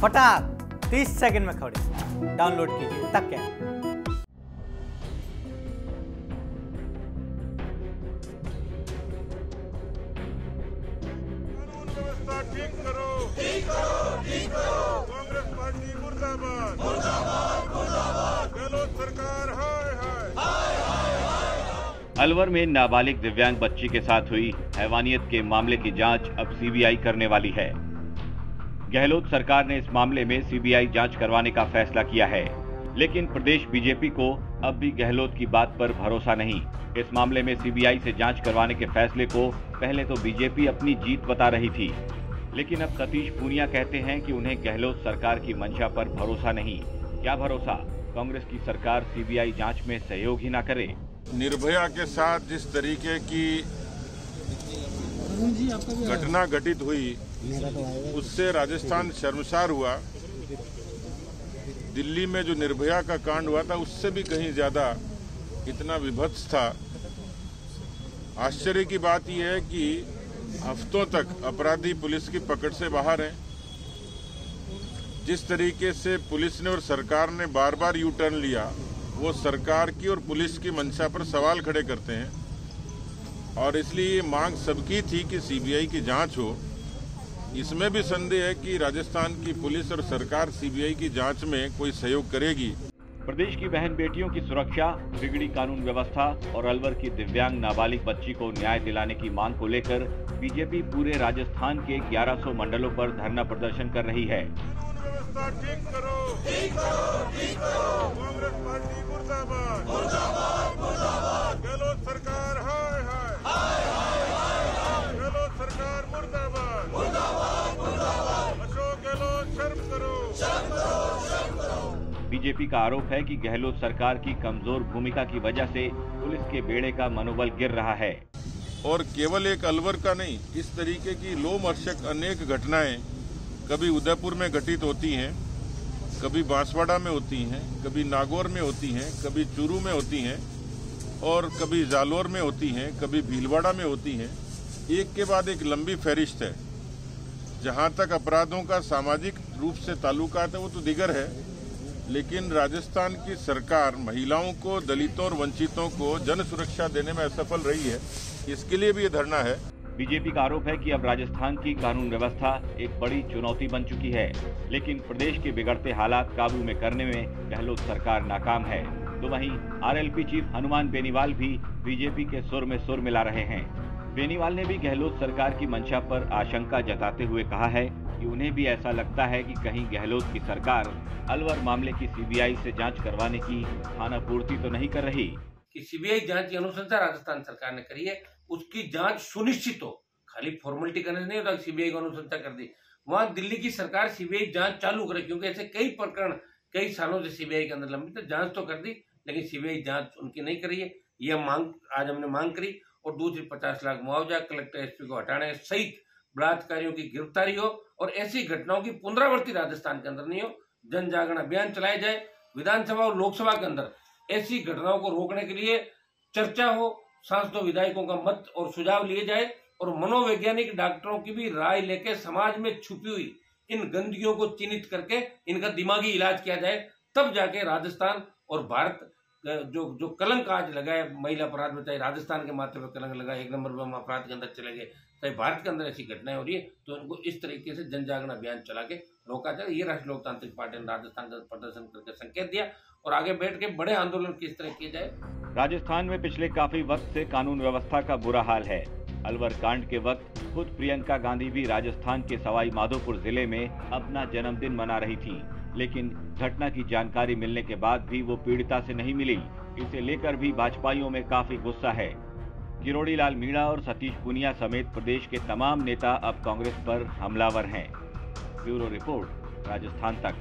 फटाक 30 सेकंड में खबरें डाउनलोड कीजिए तक क्या। ठीक करो, कांग्रेस पार्टी मुर्दाबाद, गहलोत सरकार हाय हाय। अलवर में नाबालिग दिव्यांग बच्ची के साथ हुई हैवानियत के मामले की जांच अब सीबीआई करने वाली है। गहलोत सरकार ने इस मामले में सीबीआई जांच करवाने का फैसला किया है, लेकिन प्रदेश बीजेपी को अब भी गहलोत की बात पर भरोसा नहीं। इस मामले में सीबीआई से जांच करवाने के फैसले को पहले तो बीजेपी अपनी जीत बता रही थी, लेकिन अब सतीश पूनिया कहते हैं कि उन्हें गहलोत सरकार की मंशा पर भरोसा नहीं। क्या भरोसा? कांग्रेस की सरकार सीबीआई जांच में सहयोग ही ना करे। निर्भया के साथ जिस तरीके की घटना घटित हुई उससे राजस्थान शर्मसार हुआ। दिल्ली में जो निर्भया का कांड हुआ था उससे भी कहीं ज्यादा इतना विभत्स था। आश्चर्य की बात यह है कि हफ्तों तक अपराधी पुलिस की पकड़ से बाहर हैं। जिस तरीके से पुलिस ने और सरकार ने बार बार यू टर्न लिया, वो सरकार की और पुलिस की मंशा पर सवाल खड़े करते हैं और इसलिए मांग सबकी थी कि सीबीआई की जांच हो। इसमें भी संदेह है कि राजस्थान की पुलिस और सरकार सीबीआई की जांच में कोई सहयोग करेगी। प्रदेश की बहन बेटियों की सुरक्षा, बिगड़ी कानून व्यवस्था और अलवर की दिव्यांग नाबालिग बच्ची को न्याय दिलाने की मांग को लेकर बीजेपी पूरे राजस्थान के 1100 मंडलों पर धरना प्रदर्शन कर रही है। ठीक करो, कांग्रेस पार्टी मुर्दाबाद, गहलोत सरकार हाय हाय, गहलोत सरकार मुर्दाबाद, अशोक गहलोत शर्म करो। बीजेपी का आरोप है कि गहलोत सरकार की कमजोर भूमिका की वजह से पुलिस के बेड़े का मनोबल गिर रहा है। और केवल एक अलवर का नहीं, इस तरीके की लोमहर्षक अनेक घटनाएं कभी उदयपुर में घटित होती हैं, कभी बांसवाड़ा में होती हैं, कभी नागौर में होती हैं, कभी चूरू में होती हैं और कभी जालोर में होती हैं, कभी भीलवाड़ा में होती हैं। एक के बाद एक लंबी फहरिस्त है। जहां तक अपराधों का सामाजिक रूप से ताल्लुकात है वो तो दिगर है, लेकिन राजस्थान की सरकार महिलाओं को, दलितों और वंचितों को जन सुरक्षा देने में असफल रही है। इसके लिए भी ये धरना है। बीजेपी का आरोप है कि अब राजस्थान की कानून व्यवस्था एक बड़ी चुनौती बन चुकी है, लेकिन प्रदेश के बिगड़ते हालात काबू में करने में गहलोत सरकार नाकाम है। तो वहीं आरएलपी चीफ हनुमान बेनीवाल भी बीजेपी के सुर में सुर मिला रहे हैं। बेनीवाल ने भी गहलोत सरकार की मंशा पर आशंका जताते हुए कहा है कि उन्हें भी ऐसा लगता है कि कहीं गहलोत की सरकार अलवर मामले की सीबीआई से जांच करवाने की खानापूर्ति तो नहीं कर रही। कि सीबीआई जांच की अनुशंसा राजस्थान सरकार ने करी है, उसकी जांच सुनिश्चित हो, खाली फॉर्मेलिटी करने से नहीं होता। सीबीआई को अनुशंसा कर दी, वहां दिल्ली की सरकार सीबीआई जांच चालू करे, क्योंकि ऐसे कई प्रकरण कई सालों से सीबीआई के अंदर लंबित है। जांच तो कर दी, लेकिन सीबीआई जांच उनकी नहीं करी है। यह मांग आज हमने मांग करी। और दूसरी 50 लाख मुआवजा, कलेक्टर एसपी को हटाने सहित बलात्कारियों की गिरफ्तारी हो और ऐसी घटनाओं की पुनरावृत्ति राजस्थान के अंदर नहीं हो। जन जागरण अभियान चलाया जाए, विधानसभा और लोकसभा के अंदर ऐसी घटनाओं को रोकने के लिए चर्चा हो, सांसदों विधायकों का मत और सुझाव लिए जाए और मनोवैज्ञानिक डॉक्टरों की भी राय लेकर समाज में छुपी हुई इन गंदगियों को चिन्हित करके इनका दिमागी इलाज किया जाए। तब जाके राजस्थान और भारत जो कलंक आज लगा है महिला अपराध में, चाहे राजस्थान के माथे पर कलंक लगा, 1 नंबर पर हम अपराध के अंदर चले गए, चाहे भारत के अंदर ऐसी घटनाएं हो रही है, तो इनको इस तरीके से जन जागरण अभियान चला के रोका जाए। ये राष्ट्रीय लोकतांत्रिक पार्टी ने राजस्थान का प्रदर्शन करके संकेत दिया और आगे बैठ के बड़े आंदोलन किस तरह किए जाए। राजस्थान में पिछले काफी वक्त से कानून व्यवस्था का बुरा हाल है। अलवर कांड के वक्त खुद प्रियंका गांधी भी राजस्थान के सवाई माधोपुर जिले में अपना जन्मदिन मना रही थी, लेकिन घटना की जानकारी मिलने के बाद भी वो पीड़िता से नहीं मिली। इसे लेकर भी भाजपाइयों में काफी गुस्सा है। किरोड़ी लाल मीणा और सतीश पूनिया समेत प्रदेश के तमाम नेता अब कांग्रेस पर हमलावर हैं। ब्यूरो रिपोर्ट, राजस्थान तक।